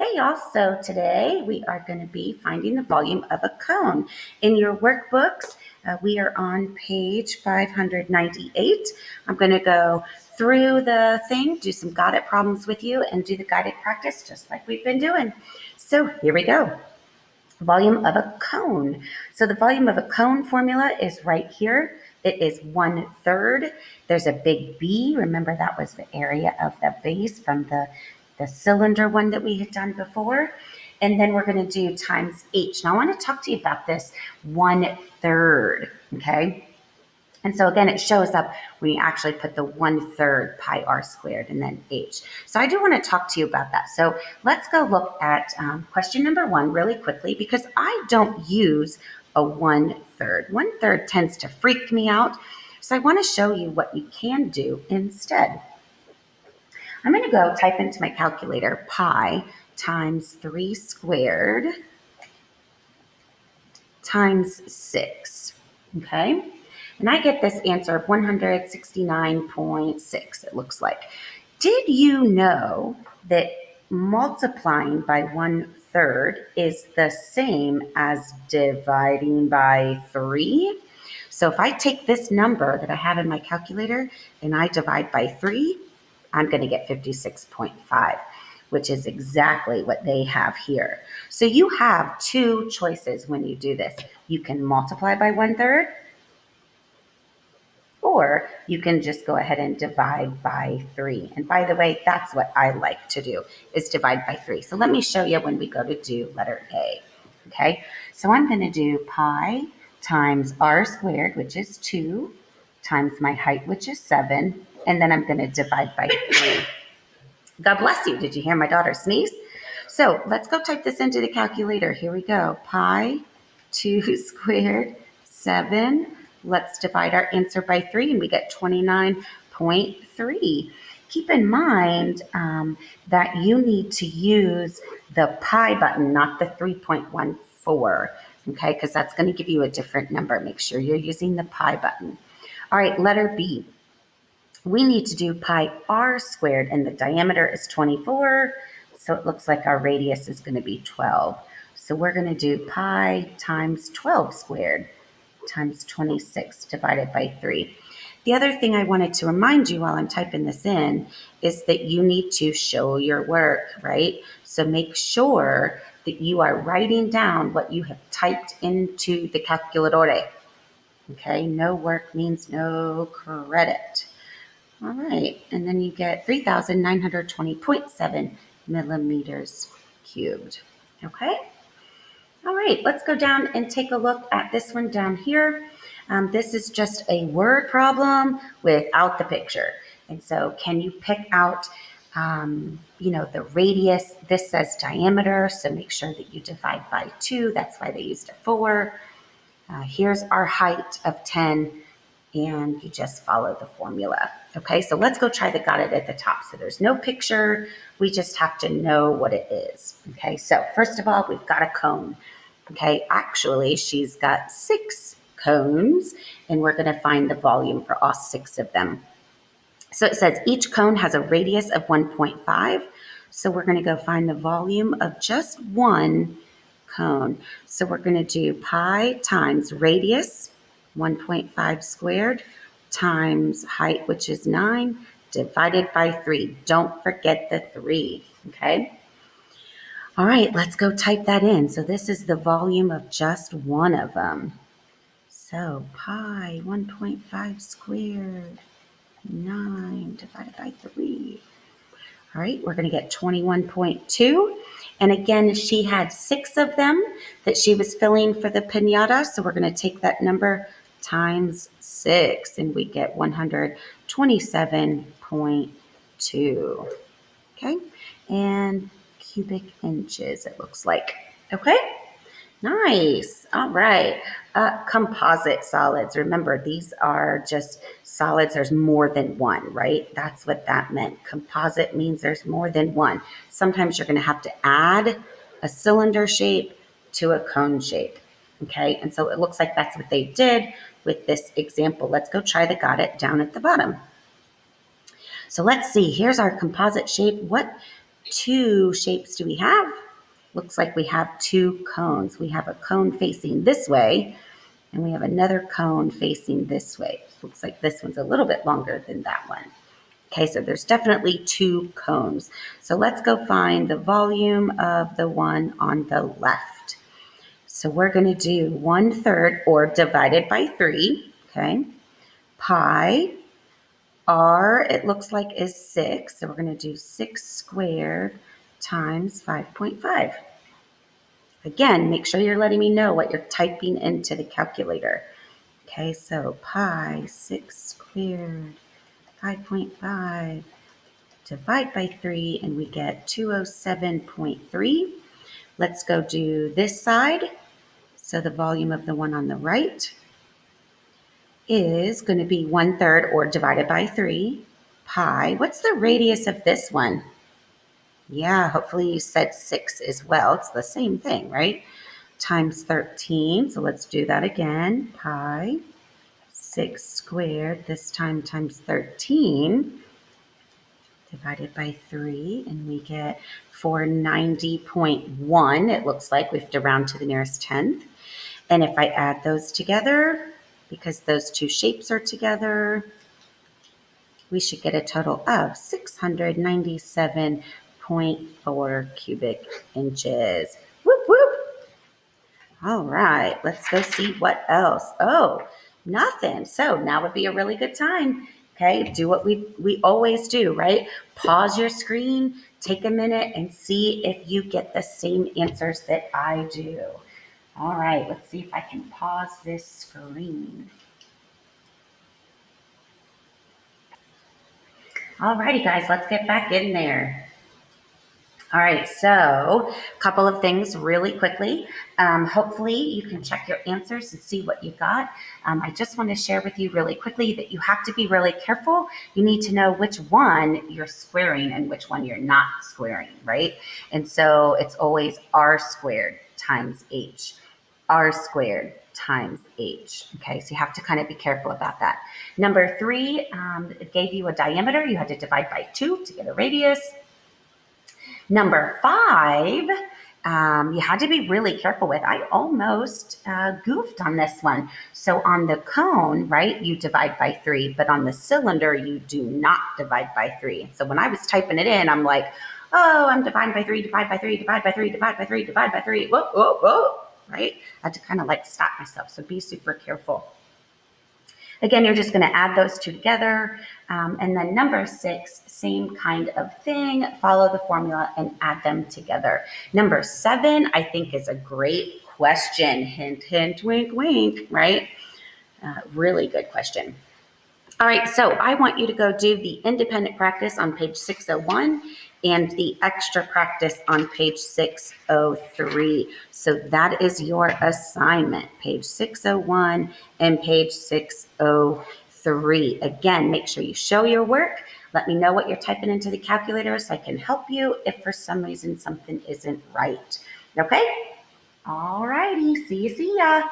Hey y'all, so today we are going to be finding the volume of a cone. In your workbooks, we are on page 598. I'm going to go through the thing, do some got it problems with you, and do the guided practice just like we've been doing. So here we go. Volume of a cone. So the volume of a cone formula is right here. It is 1/3. There's a big B. Remember that was the area of the base from the cylinder one that we had done before. And then we're going to do times H. Now I want to talk to you about this 1/3, okay? And so again, it shows up when you actually put the 1/3 pi r squared and then h. So I do want to talk to you about that. So let's go look at question number 1 really quickly, because I don't use a 1/3. 1/3 tends to freak me out. So I want to show you what you can do instead. I'm going to go type into my calculator pi times 3 squared times 6, okay? And I get this answer of 169.6, it looks like. Did you know that multiplying by 1/3 is the same as dividing by 3? So if I take this number that I have in my calculator and I divide by 3, I'm going to get 56.5, which is exactly what they have here. So you have two choices when you do this. You can multiply by 1/3, or you can just go ahead and divide by 3. And by the way, that's what I like to do, is divide by 3. So let me show you when we go to do letter A. Okay, so I'm going to do pi times r squared, which is 2, times my height, which is 7, and then I'm going to divide by 3. God bless you. Did you hear my daughter sneeze? So let's go type this into the calculator. Here we go. Pi 2 squared 7. Let's divide our answer by 3 and we get 29.3. Keep in mind that you need to use the pi button, not the 3.14, okay, because that's going to give you a different number. Make sure you're using the pi button. All right, letter B. We need to do pi r squared, and the diameter is 24, so it looks like our radius is going to be 12. So we're going to do pi times 12 squared times 26 divided by 3. The other thing I wanted to remind you while I'm typing this in is that you need to show your work, right? So make sure that you are writing down what you have typed into the calculatore. Okay, no work means no credit. All right, and then you get 3,920.7 millimeters cubed. Okay. All right, let's go down and take a look at this one down here. This is just a word problem without the picture. And so can you pick out, the radius? This says diameter, so make sure that you divide by 2. That's why they used a 4. Here's our height of 10, and you just follow the formula. Okay, so let's go try the got it at the top. So there's no picture. We just have to know what it is. Okay, so first of all, we've got a cone. Okay, actually, she's got 6 cones, and we're going to find the volume for all 6 of them. So it says each cone has a radius of 1.5. So we're going to go find the volume of just one cone. So we're going to do pi times radius, 1.5 squared, times height, which is 9, divided by 3. Don't forget the 3, okay? All right, let's go type that in. So this is the volume of just one of them. So pi 1.5 squared, 9 divided by 3. All right, we're going to get 21.2. And again, she had 6 of them that she was filling for the piñata. So we're going to take that number times 6, and we get 127.2. Okay, and cubic inches, it looks like. Okay, nice. All right. Composite solids. Remember, these are just solids. There's more than one, right? That's what that meant. Composite means there's more than one. Sometimes you're going to have to add a cylinder shape to a cone shape. Okay, and so it looks like that's what they did with this example. Let's go try the got it down at the bottom. So let's see. Here's our composite shape. What two shapes do we have? Looks like we have two cones. We have a cone facing this way, and we have another cone facing this way. Looks like this one's a little bit longer than that one. Okay, so there's definitely two cones. So let's go find the volume of the one on the left. So we're going to do 1/3, or divided by 3, okay? Pi, r, it looks like is 6. So we're going to do 6 squared times 5.5. Again, make sure you're letting me know what you're typing into the calculator. Okay, so pi 6 squared 5.5 divide by 3, and we get 207.3. Let's go do this side. So the volume of the one on the right is going to be 1/3, or divided by 3, pi. What's the radius of this one? Yeah, hopefully you said 6 as well. It's the same thing, right? Times 13. So let's do that again. Pi 6 squared, this time times 13, divided by 3, and we get 490.1. It looks like we have to round to the nearest tenth. And if I add those together, because those two shapes are together, we should get a total of 697.4 cubic inches. Whoop, whoop. All right, let's go see what else. Oh, nothing. So now would be a really good time. Okay, do what we always do, right? Pause your screen, take a minute, and see if you get the same answers that I do. All right, let's see if I can pause this screen. All righty, guys, let's get back in there. All right, so a couple of things really quickly. Hopefully you can check your answers and see what you got. I just want to share with you really quickly that you have to be really careful. You need to know which one you're squaring and which one you're not squaring, right? And so it's always r squared times h, r squared times h. Okay, so you have to kind of be careful about that. Number 3, it gave you a diameter. You had to divide by 2 to get a radius. Number 5, you had to be really careful with. I almost goofed on this one. So on the cone, right, you divide by 3, but on the cylinder, you do not divide by 3. So when I was typing it in, I'm like, oh, I'm dividing by 3, divide by 3, divide by 3, divide by 3, divide by 3. Whoa, whoa, whoa, right? I had to kind of like stop myself. So be super careful. Again, you're just going to add those two together. And then number 6, same kind of thing. Follow the formula and add them together. Number 7, I think, is a great question. Hint, hint, wink, wink, right? Really good question. All right, so I want you to go do the independent practice on page 601 and the extra practice on page 603. So that is your assignment, page 601 and page 603. Again, make sure you show your work. Let me know what you're typing into the calculator so I can help you if for some reason something isn't right. Okay? All righty, see ya.